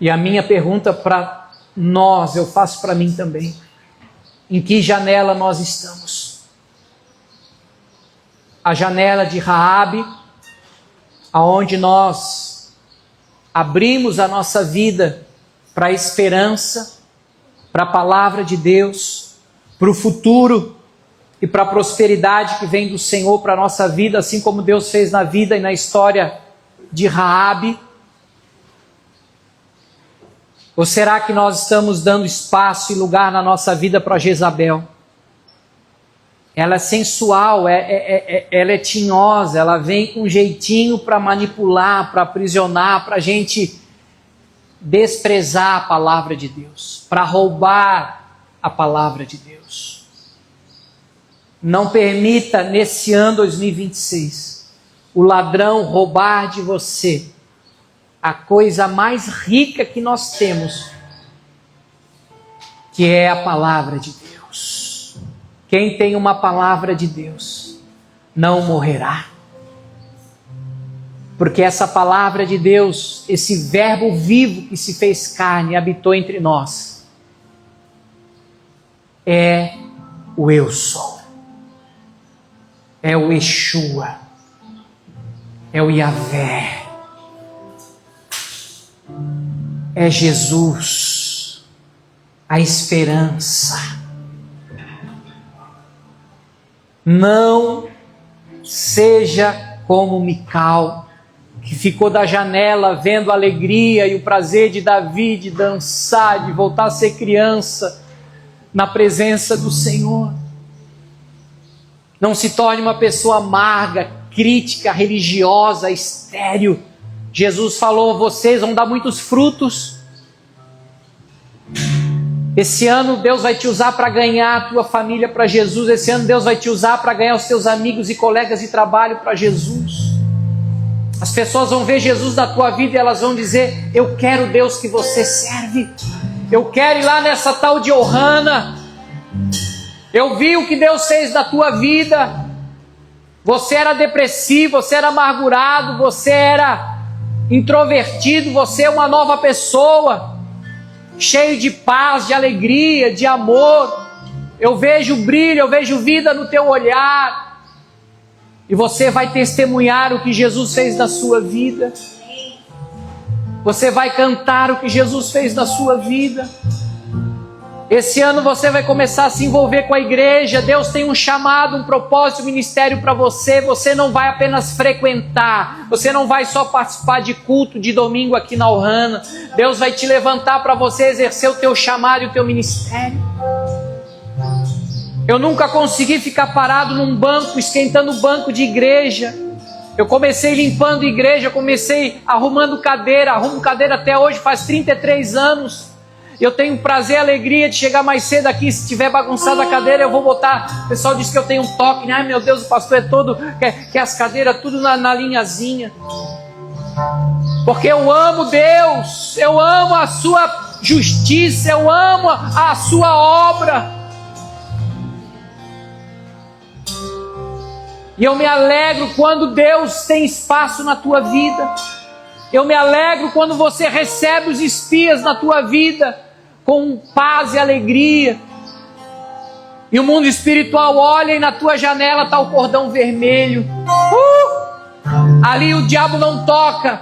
E a minha pergunta para nós, eu faço para mim também. Em que janela nós estamos? A janela de Raabe, aonde nós abrimos a nossa vida para a esperança, para a palavra de Deus, para o futuro e para a prosperidade que vem do Senhor para a nossa vida, assim como Deus fez na vida e na história de Raabe. Ou será que nós estamos dando espaço e lugar na nossa vida para Jezabel? Ela é sensual, ela é tinhosa, ela vem com um jeitinho para manipular, para aprisionar, para a gente desprezar a palavra de Deus, para roubar a palavra de Deus. Não permita nesse ano 2026 o ladrão roubar de você a coisa mais rica que nós temos, que é a palavra de Deus. Quem tem uma palavra de Deus não morrerá. Porque essa palavra de Deus, esse verbo vivo que se fez carne e habitou entre nós, é o Eu Sou. É o Yeshua. É o Yahvé. É Jesus. A esperança. Não seja como Mical, que ficou da janela vendo a alegria e o prazer de Davi de dançar, de voltar a ser criança na presença do Senhor. Não se torne uma pessoa amarga, crítica, religiosa, estéril. Jesus falou: vocês vão dar muitos frutos. Esse ano Deus vai te usar para ganhar a tua família para Jesus. Esse ano Deus vai te usar para ganhar os teus amigos e colegas de trabalho para Jesus. As pessoas vão ver Jesus na tua vida e elas vão dizer: eu quero o Deus que você serve. Eu quero ir lá nessa tal de Ohana. Eu vi o que Deus fez na tua vida. Você era depressivo, você era amargurado, você era introvertido, você é uma nova pessoa, cheio de paz, de alegria, de amor. Eu vejo brilho, eu vejo vida no teu olhar. E você vai testemunhar o que Jesus fez na sua vida. Você vai cantar o que Jesus fez na sua vida. Esse ano você vai começar a se envolver com a igreja. Deus tem um chamado, um propósito, um ministério para você. Você não vai apenas frequentar. Você não vai só participar de culto de domingo aqui na Ohana. Deus vai te levantar para você exercer o teu chamado e o teu ministério. Eu nunca consegui ficar parado num banco, esquentando o banco de igreja. Eu comecei limpando igreja, comecei arrumando cadeira. Arrumo cadeira até hoje, faz 33 anos. Eu tenho prazer e alegria de chegar mais cedo aqui. Se tiver bagunçado a cadeira, eu vou botar. O pessoal diz que eu tenho um toque, né? Ai meu Deus, o pastor é todo, quer as cadeiras tudo na linhazinha. Porque eu amo Deus, eu amo a sua justiça, eu amo a sua obra. E eu me alegro quando Deus tem espaço na tua vida. Eu me alegro quando você recebe os espias na tua vida com paz e alegria. E o mundo espiritual olha e na tua janela está o cordão vermelho. Ali o diabo não toca.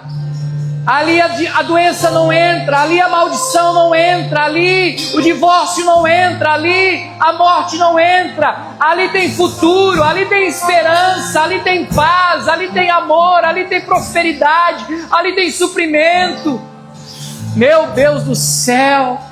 Ali a doença não entra. Ali a maldição não entra. Ali o divórcio não entra. Ali a morte não entra. Ali tem futuro. Ali tem esperança. Ali tem paz. Ali tem amor. Ali tem prosperidade. Ali tem suprimento. Meu Deus do céu.